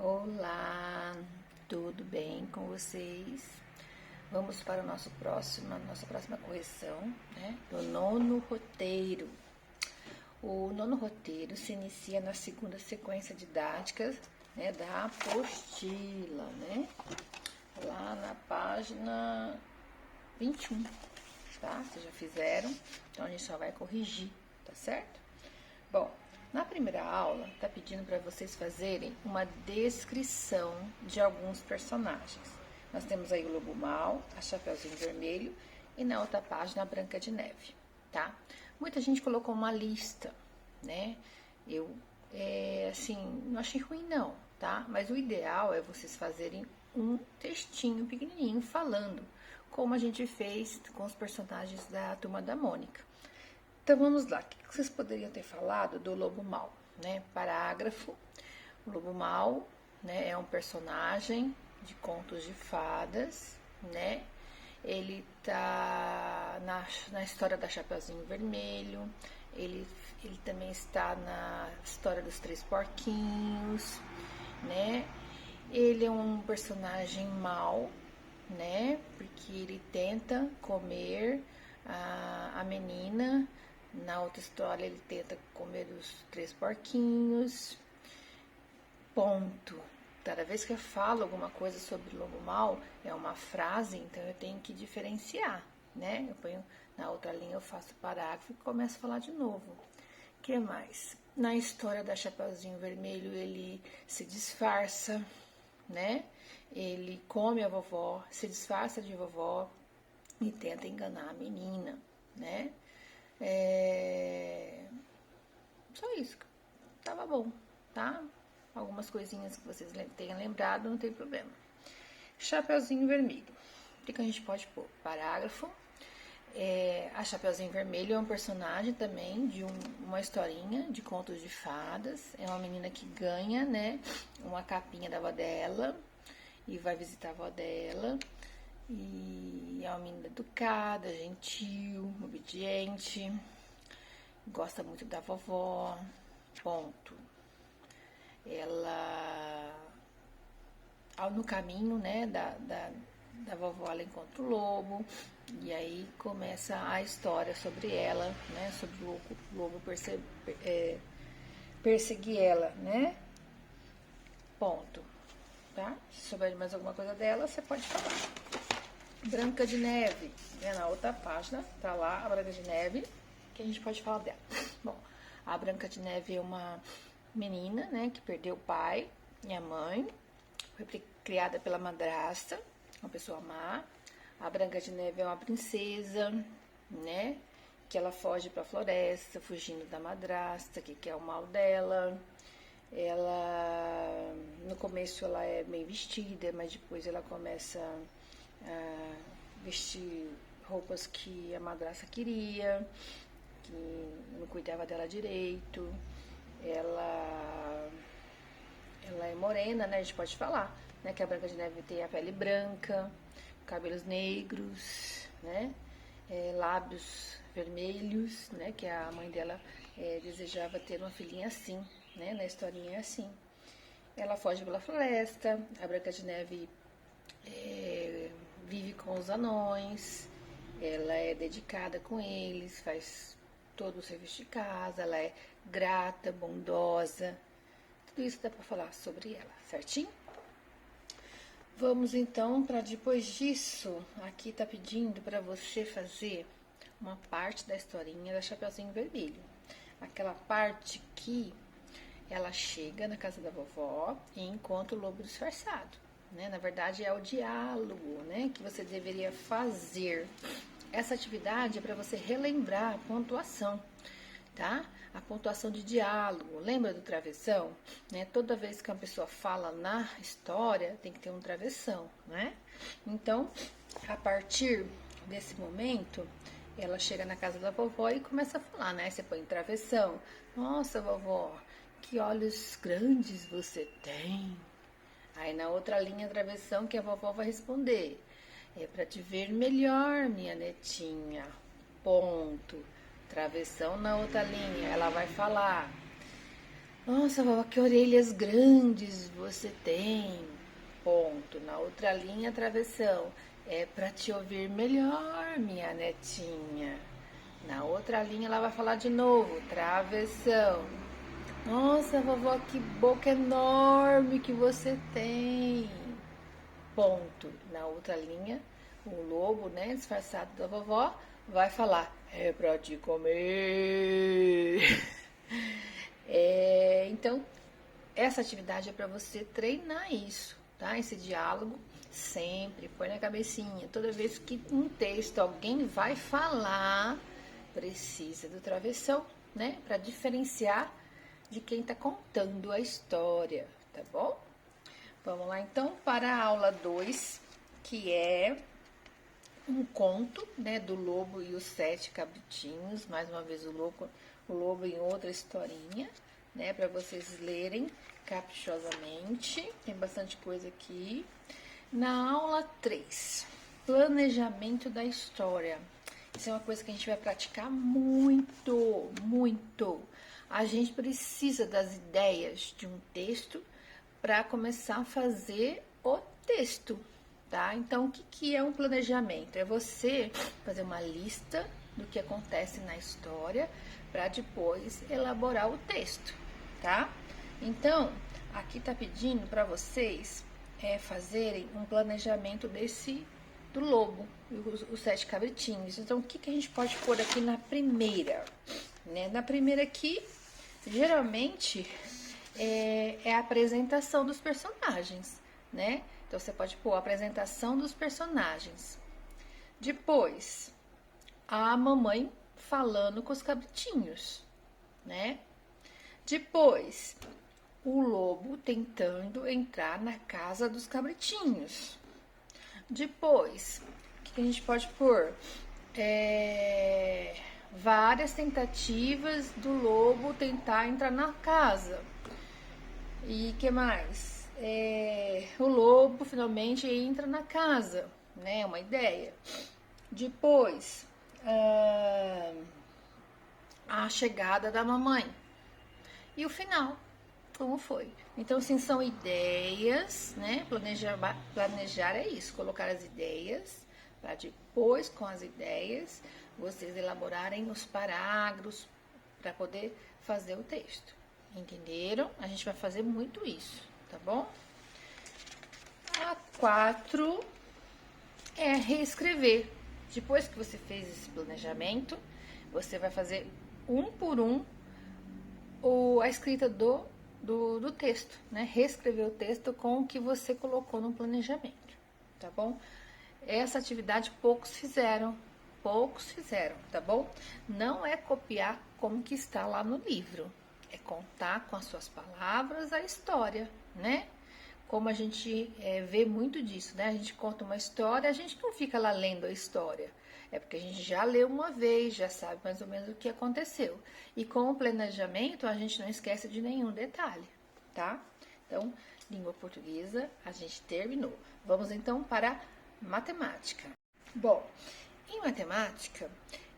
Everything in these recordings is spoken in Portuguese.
Olá, tudo bem com vocês? Vamos para nossa próxima correção, né? Do nono roteiro. O nono roteiro se inicia na segunda sequência didática, né, da apostila, né? Lá na página 21, tá? Vocês já fizeram, então a gente só vai corrigir, tá certo? Bom, na primeira aula, tá pedindo para vocês fazerem uma descrição de alguns personagens. Nós temos aí o Lobo Mau, a Chapeuzinho Vermelho e na outra página a Branca de Neve, tá? Muita gente colocou uma lista, né? Eu, assim, não achei ruim não, tá? Mas o ideal é vocês fazerem um textinho pequenininho falando, como a gente fez com os personagens da Turma da Mônica. Então vamos lá, o que vocês poderiam ter falado do Lobo Mau, né? Parágrafo, o Lobo Mau, né, é um personagem de contos de fadas, né? Ele tá na história da Chapeuzinho Vermelho, ele também está na história dos Três Porquinhos, né? Ele é um personagem mau, né? Porque ele tenta comer a menina. Na outra história ele tenta comer os três porquinhos. Ponto. Cada vez que eu falo alguma coisa sobre Lobo Mau, é uma frase, então eu tenho que diferenciar, né? Eu ponho na outra linha, eu faço o parágrafo e começo a falar de novo. O que mais? Na história da Chapeuzinho Vermelho, ele se disfarça, né? Ele come a vovó, se disfarça de vovó e tenta enganar a menina, né? Só isso. Tava bom, tá? Algumas coisinhas que vocês tenham lembrado, não tem problema. Chapeuzinho Vermelho. O que a gente pode pôr? Parágrafo. A Chapeuzinho Vermelho é um personagem também de uma historinha de contos de fadas. É uma menina que ganha, né, uma capinha da avó dela e vai visitar a avó dela. E é uma menina educada, gentil, obediente, gosta muito da vovó, ponto. Ela, no caminho, né, da vovó, ela encontra o lobo, e aí começa a história sobre ela, né, sobre o lobo perseguir ela, né, ponto, tá? Se souber mais alguma coisa dela, você pode falar. Branca de Neve, né, na outra página, tá lá a Branca de Neve, que a gente pode falar dela. Bom, a Branca de Neve é uma menina, né, que perdeu o pai e a mãe, foi criada pela madrasta, uma pessoa má. A Branca de Neve é uma princesa, né, que ela foge pra floresta, fugindo da madrasta, que quer o mal dela. Ela, no começo, ela é bem vestida, mas depois ela começa a vestir roupas que a madrasta queria, que não cuidava dela direito. Ela é morena, né? A gente pode falar, né? Que a Branca de Neve tem a pele branca, cabelos negros, né? Lábios vermelhos, né? Que a mãe dela desejava ter uma filhinha assim, né? Na historinha é assim. Ela foge pela floresta, a Branca de Neve vive com os anões, ela é dedicada com eles, faz todo o serviço de casa, ela é grata, bondosa. Tudo isso dá para falar sobre ela, certinho? Vamos então para depois disso. Aqui tá pedindo para você fazer uma parte da historinha da Chapeuzinho Vermelho. Aquela parte que ela chega na casa da vovó e encontra o lobo disfarçado. Né? Na verdade, é o diálogo, né, que você deveria fazer. Essa atividade é para você relembrar a pontuação, tá? A pontuação de diálogo. Lembra do travessão? Né? Toda vez que uma pessoa fala na história, tem que ter um travessão, né? Então, a partir desse momento, ela chega na casa da vovó e começa a falar, né? Você põe travessão. Nossa, vovó, que olhos grandes você tem. Aí na outra linha, travessão, que a vovó vai responder. É para te ver melhor, minha netinha. Ponto. Travessão na outra linha, ela vai falar. Nossa, vovó, que orelhas grandes você tem. Ponto. Na outra linha, travessão. É para te ouvir melhor, minha netinha. Na outra linha, ela vai falar de novo. Travessão. Nossa, vovó, que boca enorme que você tem. Ponto. Na outra linha, o lobo, né, disfarçado da vovó, vai falar: é pra te comer. Então, essa atividade é para você treinar isso, tá? Esse diálogo sempre põe na cabecinha. Toda vez que um texto alguém vai falar, precisa do travessão, né? Para diferenciar de quem está contando a história, tá bom? Vamos lá então para a aula 2, que é um conto, né, do Lobo e os Sete Cabritinhos. Mais uma vez o lobo em outra historinha, né, para vocês lerem caprichosamente. Tem bastante coisa aqui. Na aula 3, planejamento da história. Isso é uma coisa que a gente vai praticar muito, muito. A gente precisa das ideias de um texto para começar a fazer o texto, tá? Então, o que é um planejamento? É você fazer uma lista do que acontece na história para depois elaborar o texto, tá? Então, aqui tá pedindo para vocês fazerem um planejamento do lobo e os sete cabritinhos. Então, o que a gente pode pôr aqui na primeira? Né? Na primeira aqui, geralmente é a apresentação dos personagens, né? Então, você pode pôr a apresentação dos personagens. Depois, a mamãe falando com os cabritinhos, né? Depois, o lobo tentando entrar na casa dos cabritinhos. Depois, o que a gente pode pôr? Várias tentativas do lobo tentar entrar na casa. E que mais? O lobo finalmente entra na casa, né? Uma ideia. Depois, a chegada da mamãe. E o final, como foi? Então, assim, são ideias, né? Planejar é isso, colocar as ideias, para depois, com as ideias, vocês elaborarem os parágrafos para poder fazer o texto. Entenderam? A gente vai fazer muito isso, tá bom? A 4 é reescrever. Depois que você fez esse planejamento, você vai fazer um por um a escrita do texto, né? Reescrever o texto com o que você colocou no planejamento, tá bom? Essa atividade poucos fizeram, tá bom? Não é copiar como que está lá no livro, é contar com as suas palavras a história, né? Como a gente vê muito disso, né? A gente conta uma história, a gente não fica lá lendo a história. É porque a gente já leu uma vez, já sabe mais ou menos o que aconteceu. E com o planejamento, a gente não esquece de nenhum detalhe, tá? Então, língua portuguesa, a gente terminou. Vamos então para matemática. Bom, em matemática,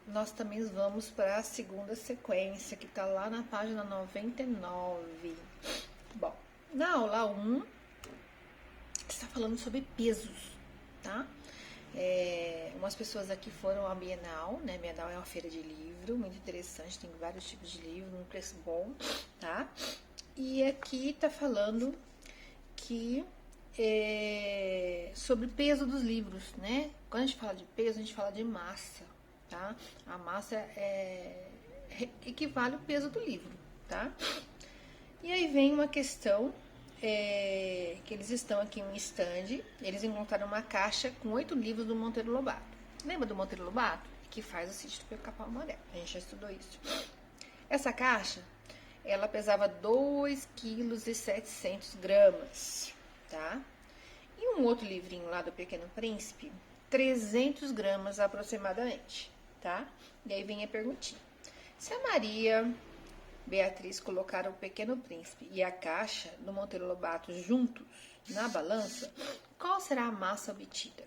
nós também vamos para a segunda sequência, que está lá na página 99. Bom, na aula 1, está falando sobre pesos, tá? Umas pessoas aqui foram à Bienal, né? Bienal é uma feira de livro, muito interessante, tem vários tipos de livro, um preço bom, tá? E aqui tá falando que sobre peso dos livros, né? Quando a gente fala de peso, a gente fala de massa, tá? A massa equivale ao peso do livro, tá? E aí vem uma questão que eles estão aqui em um stand, eles encontraram uma caixa com 8 livros do Monteiro Lobato. Lembra do Monteiro Lobato? Que faz o Sítio do Pica-Pau Amarelo. A gente já estudou isso. Essa caixa, ela pesava 2,7 kg, tá? E um outro livrinho lá do Pequeno Príncipe, 300 gramas aproximadamente, tá? E aí vem a perguntinha. Se a Maria, Beatriz colocaram o Pequeno Príncipe e a caixa do Monteiro Lobato juntos na balança, qual será a massa obtida?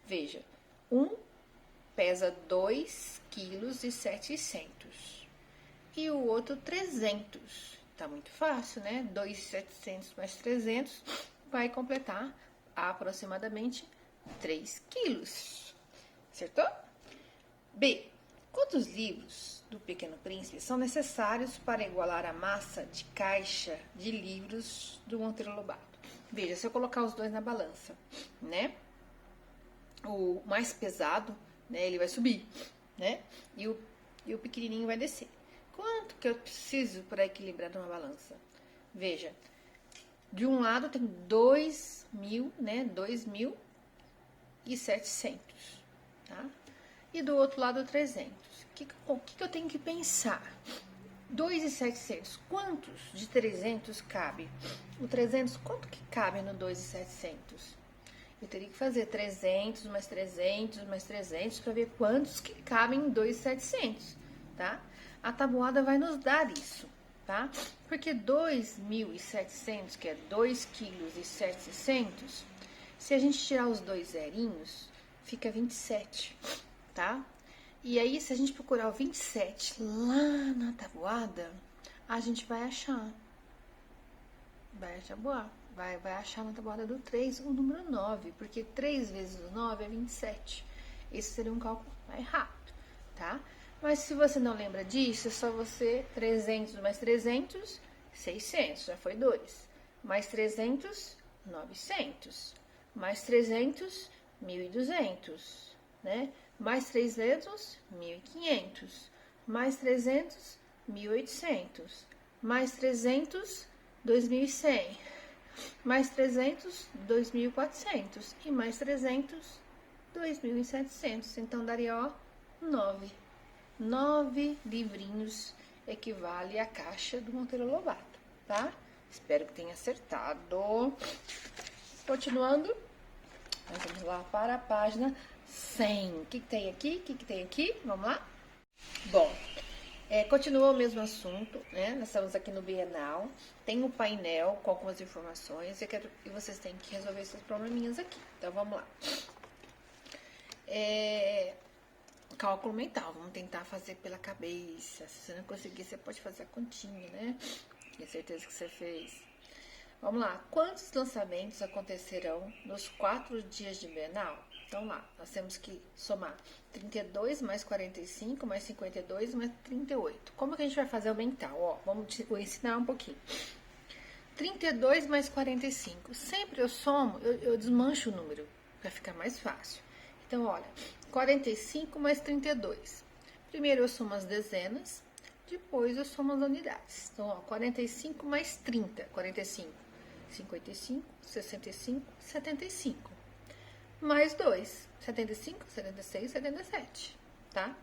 Veja, um pesa 2,7 kg e o outro 300. Tá muito fácil, né? 2.700 mais 300 vai completar aproximadamente 3 quilos. Acertou? B. Quantos livros do Pequeno Príncipe são necessários para igualar a massa de caixa de livros do Monteiro Lobato? Veja, se eu colocar os dois na balança, né? O mais pesado, né, ele vai subir, né? E o pequenininho vai descer. Quanto que eu preciso para equilibrar numa balança? Veja, de um lado tem 2.000, né? 2.700, tá? E do outro lado 300. O que eu tenho que pensar? 2.700, quantos de 300 cabe? O 300, quanto que cabe no 2.700? Eu teria que fazer 300 mais 300 mais 300 para ver quantos que cabem em 2.700, tá? A tabuada vai nos dar isso, tá? Porque 2.700, que é 2,7 kg, se a gente tirar os dois zerinhos, fica 27, tá? E aí, se a gente procurar o 27 lá na tabuada, a gente vai achar. Vai achar na tabuada do 3 o número 9, porque 3 vezes o 9 é 27. Esse seria um cálculo mais rápido, tá? Mas se você não lembra disso, é só você 300 mais 300, 600, já foi 2. Mais 300, 900. Mais 300, 1.200, né? Mais 300, 1.500. Mais 300, 1.800. Mais 300, 2.100. Mais 300, 2.400. E mais 300, 2.700. Então, daria, ó, 9. 9 livrinhos equivale à caixa do Monteiro Lobato, tá? Espero que tenha acertado. Continuando, nós vamos lá para a página 100. O que tem aqui? O que tem aqui? Vamos lá? Bom, continua o mesmo assunto, né? Nós estamos aqui no Bienal. Tem um painel com algumas informações e vocês têm que resolver esses probleminhas aqui. Então, vamos lá. Cálculo mental, vamos tentar fazer pela cabeça. Se você não conseguir, você pode fazer a continha, né? Tenho certeza que você fez. Vamos lá, quantos lançamentos acontecerão nos 4 dias de Bienal? Então lá, nós temos que somar 32 mais 45 mais 52 mais 38. Como que a gente vai fazer o mental? Ó, vou ensinar um pouquinho. 32 mais 45. Sempre eu somo, eu desmancho o número, para ficar mais fácil. Então, olha, 45 mais 32. Primeiro eu somo as dezenas, depois eu somo as unidades. Então, ó, 45 mais 30. 45, 55, 65, 75. Mais 2. 75, 76, 77. Tá?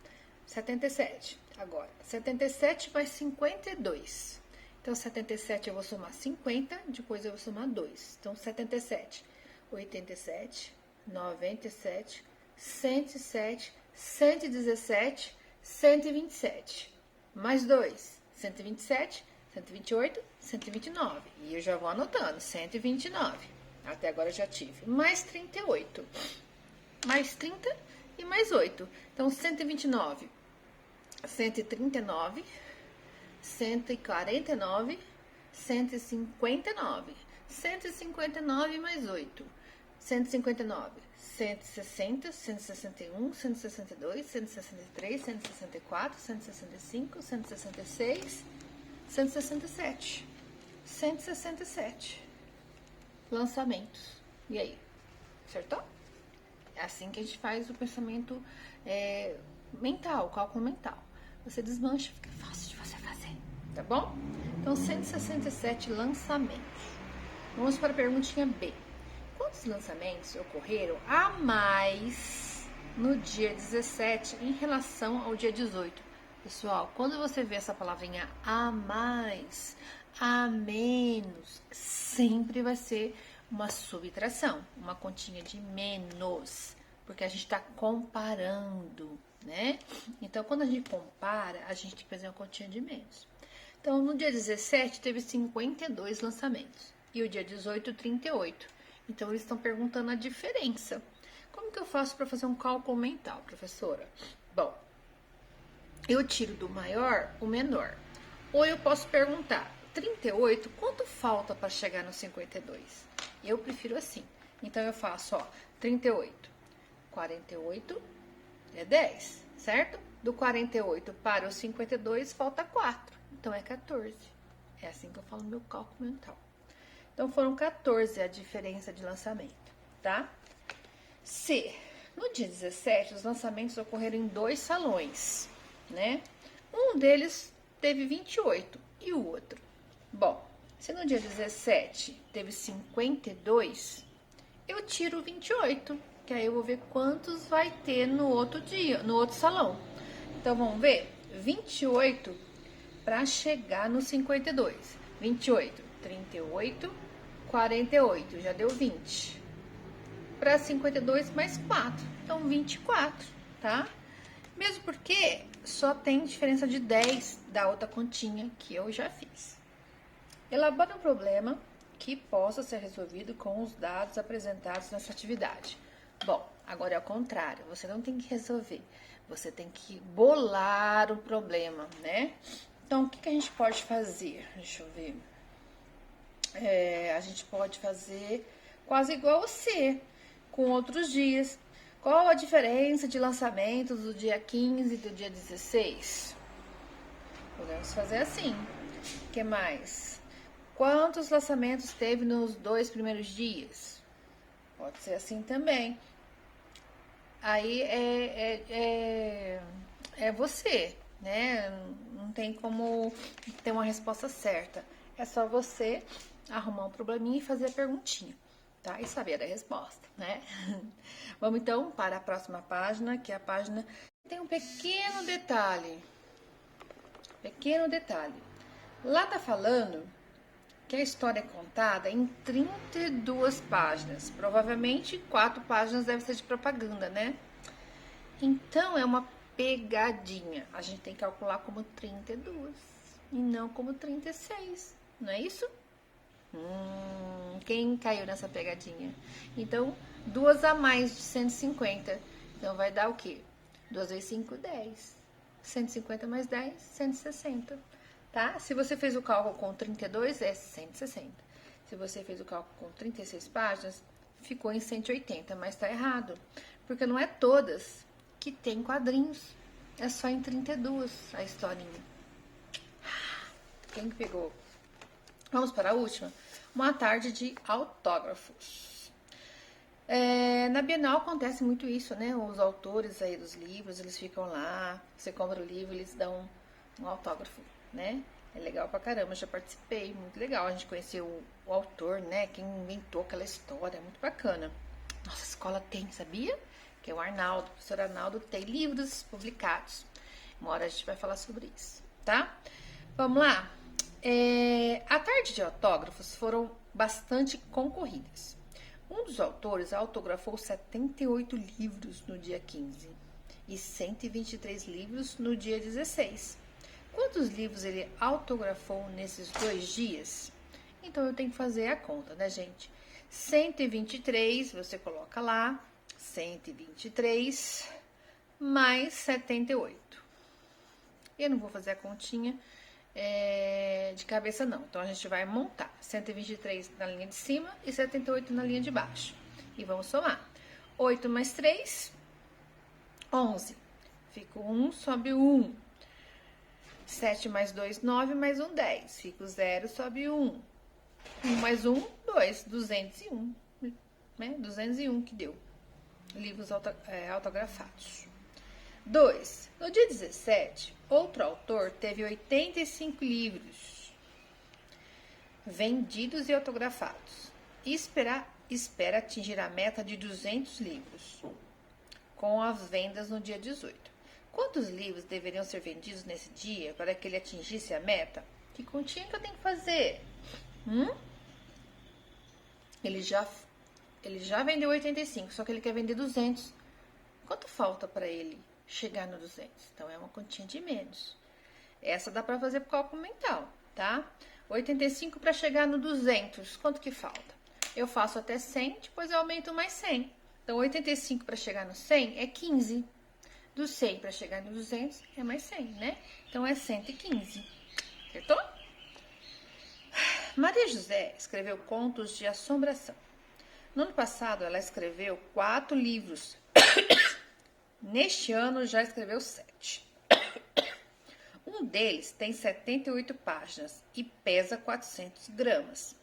77. Agora, 77 mais 52. Então, 77 eu vou somar 50, depois eu vou somar 2. Então, 77, 87, 97, 107, 117, 127. Mais 2, 127, 128, 129. E eu já vou anotando, 129. Até agora eu já tive. Mais 38. Mais 30 e mais 8. Então, 129, 139, 149, 159. 159 mais 8. 159, 160, 161, 162, 163, 164, 165, 166, 167. 167 lançamentos. E aí? Acertou? É assim que a gente faz o pensamento mental, o cálculo mental. Você desmancha, fica fácil de você fazer, tá bom? Então, 167 lançamentos. Vamos para a perguntinha B. Quantos lançamentos ocorreram a mais no dia 17 em relação ao dia 18? Pessoal, quando você vê essa palavrinha a mais, a menos, sempre vai ser uma subtração, uma continha de menos, porque a gente está comparando, né? Então, quando a gente compara, a gente tem que fazer uma continha de menos. Então, no dia 17, teve 52 lançamentos e o dia 18, 38. Então, eles estão perguntando a diferença. Como que eu faço para fazer um cálculo mental, professora? Bom, eu tiro do maior o menor. Ou eu posso perguntar 38, quanto falta para chegar no 52? Eu prefiro assim. Então, eu faço, ó, 38. 48 é 10, certo? Do 48 para o 52, falta 4. Então, é 14. É assim que eu falo no meu cálculo mental. Então, foram 14 a diferença de lançamento, tá? Se no dia 17, os lançamentos ocorreram em 2 salões, né? Um deles teve 28 e o outro. Bom, se no dia 17 teve 52, eu tiro 28, que aí eu vou ver quantos vai ter no outro dia, no outro salão. Então, vamos ver? 28 para chegar no 52. 28, 38, 48, já deu 20. Para 52 mais 4, então 24, tá? Mesmo porque só tem diferença de 10 da outra continha que eu já fiz. Elabore um problema que possa ser resolvido com os dados apresentados nessa atividade. Bom, agora é o contrário, você não tem que resolver, você tem que bolar o problema, né? Então, o que a gente pode fazer? Deixa eu ver. A gente pode fazer quase igual você, com outros dias. Qual a diferença de lançamentos do dia 15 e do dia 16? Podemos fazer assim. O que mais? Quantos lançamentos teve nos 2 primeiros dias? Pode ser assim também. Aí é você, né? Não tem como ter uma resposta certa. É só você arrumar um probleminha e fazer a perguntinha, tá? E saber a resposta, né? Vamos então para a próxima página, que é a página tem um pequeno detalhe. Pequeno detalhe. Lá tá falando que a história é contada em 32 páginas. Provavelmente 4 páginas deve ser de propaganda, né? Então, é uma pegadinha. A gente tem que calcular como 32 e não como 36, não é isso? Quem caiu nessa pegadinha? Então, 2 a mais de 150. Então, vai dar o quê? 2 vezes 5, 10. 150 mais 10, 160. Tá? Se você fez o cálculo com 32, é 160. Se você fez o cálculo com 36 páginas, ficou em 180, mas tá errado. Porque não é todas que tem quadrinhos. É só em 32 a historinha. Quem pegou? Vamos para a última. Uma tarde de autógrafos. Na Bienal acontece muito isso, né? Os autores aí dos livros, eles ficam lá, você compra o livro, eles dão um autógrafo, né? É legal pra caramba, eu já participei, muito legal. A gente conheceu o autor, né? Quem inventou aquela história, muito bacana. Nossa escola tem, sabia? Que é o Arnaldo, o professor Arnaldo tem livros publicados. Uma hora a gente vai falar sobre isso, tá? Vamos lá? A tarde de autógrafos foram bastante concorridas. Um dos autores autografou 78 livros no dia 15 e 123 livros no dia 16. Quantos livros ele autografou nesses 2 dias? Então, eu tenho que fazer a conta, né, gente? 123, você coloca lá, 123 mais 78. Eu não vou fazer a continha de cabeça, não. Então, a gente vai montar 123 na linha de cima e 78 na linha de baixo. E vamos somar. 8 mais 3, 11. Fica 1, sobe 1. 7 mais 2, 9, mais 1, 10. Fica o 0, sobe 1. 1 mais 1, 2. 201. Né? 201 que deu. Livros autografados. 2. No dia 17, outro autor teve 85 livros vendidos e autografados. E espera atingir a meta de 200 livros com as vendas no dia 18. Quantos livros deveriam ser vendidos nesse dia para que ele atingisse a meta? Que continha que eu tenho que fazer? Ele já vendeu 85, só que ele quer vender 200. Quanto falta para ele chegar no 200? Então, é uma continha de menos. Essa dá para fazer por cálculo mental, tá? 85 para chegar no 200. Quanto que falta? Eu faço até 100, depois eu aumento mais 100. Então, 85 para chegar no 100 é 15. Do 100 para chegar no 200 é mais 100, né? Então, é 115. Acertou? Maria José escreveu contos de assombração. No ano passado, ela escreveu 4 livros. Neste ano, já escreveu 7. Um deles tem 78 páginas e pesa 400 gramas.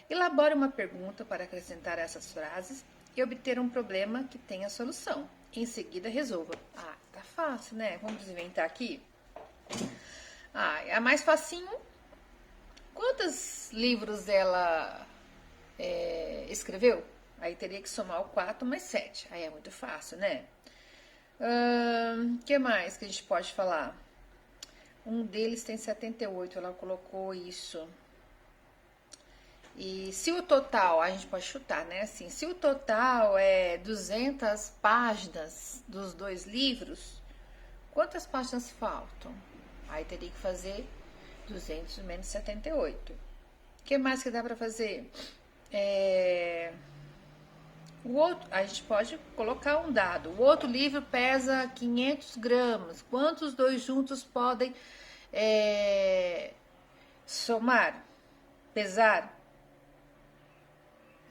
Elabore uma pergunta para acrescentar essas frases e obter um problema que tenha solução. Em seguida, resolva. Ah, tá fácil, né? Vamos inventar aqui? Ah, é a mais facinho. Quantos livros ela escreveu? Aí teria que somar o 4 mais 7. Aí é muito fácil, né? Que mais que a gente pode falar? Um deles tem 78, ela colocou isso. E se o total, a gente pode chutar, né? Assim, se o total é 200 páginas dos 2 livros, quantas páginas faltam? Aí teria que fazer 200 menos 78. O que mais que dá para fazer? O outro, a gente pode colocar um dado. O outro livro pesa 500 gramas. Quantos 2 juntos podem somar, pesar?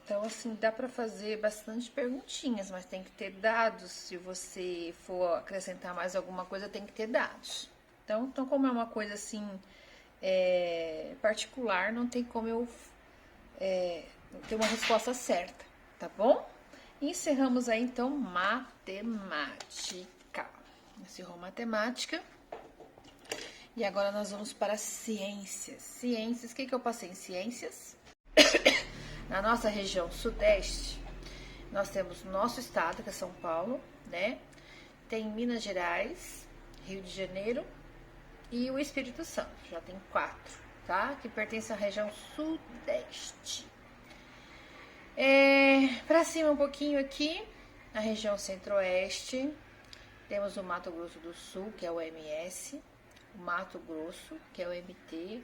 Então, assim, dá para fazer bastante perguntinhas, mas tem que ter dados. Se você for acrescentar mais alguma coisa, tem que ter dados. Então como é uma coisa assim particular, não tem como eu ter uma resposta certa, tá bom? Encerramos aí, então, matemática. Encerrou matemática. E agora nós vamos para ciências. Ciências, o que eu passei em ciências? Na nossa região sudeste, nós temos o nosso estado, que é São Paulo, né? Tem Minas Gerais, Rio de Janeiro e o Espírito Santo. Já tem 4, tá? Que pertencem à região sudeste. Para cima um pouquinho aqui, na região centro-oeste, temos o Mato Grosso do Sul, que é o MS, o Mato Grosso, que é o MT,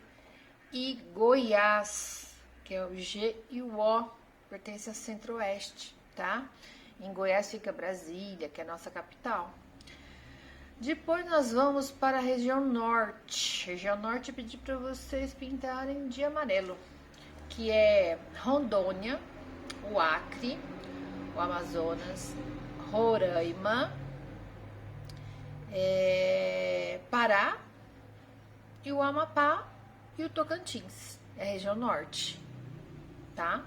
e Goiás, que é o G e o O, pertence ao centro-oeste, tá? Em Goiás fica Brasília, que é a nossa capital. Depois nós vamos para a região norte. Região norte, eu pedi para vocês pintarem de amarelo, que é Rondônia, o Acre, o Amazonas, Roraima, Pará, e o Amapá e o Tocantins. É a região norte, tá?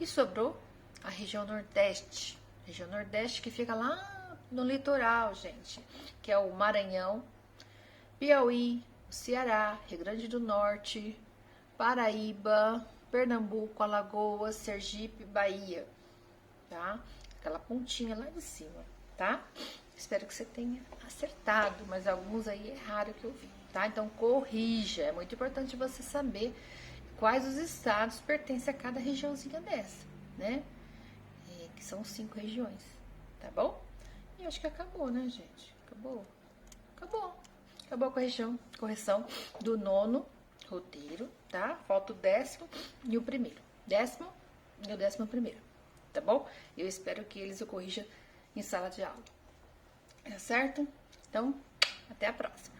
E sobrou a região nordeste. Região nordeste que fica lá no litoral, gente, que é o Maranhão, Piauí, o Ceará, Rio Grande do Norte, Paraíba, Pernambuco, Alagoas, Sergipe, Bahia, tá? Aquela pontinha lá de cima, tá? Espero que você tenha acertado, mas alguns aí erraram que eu vi, tá? Então corrija, é muito importante você saber quais os estados pertencem a cada regiãozinha dessa, né? Que são 5 regiões, tá bom? E acho que acabou, né, gente? Acabou a correção do 9º roteiro, tá? Falta o 10º e o 1º. 10º e o 11º, tá bom? Eu espero que eles o corrijam em sala de aula. Tá certo? Então, até a próxima.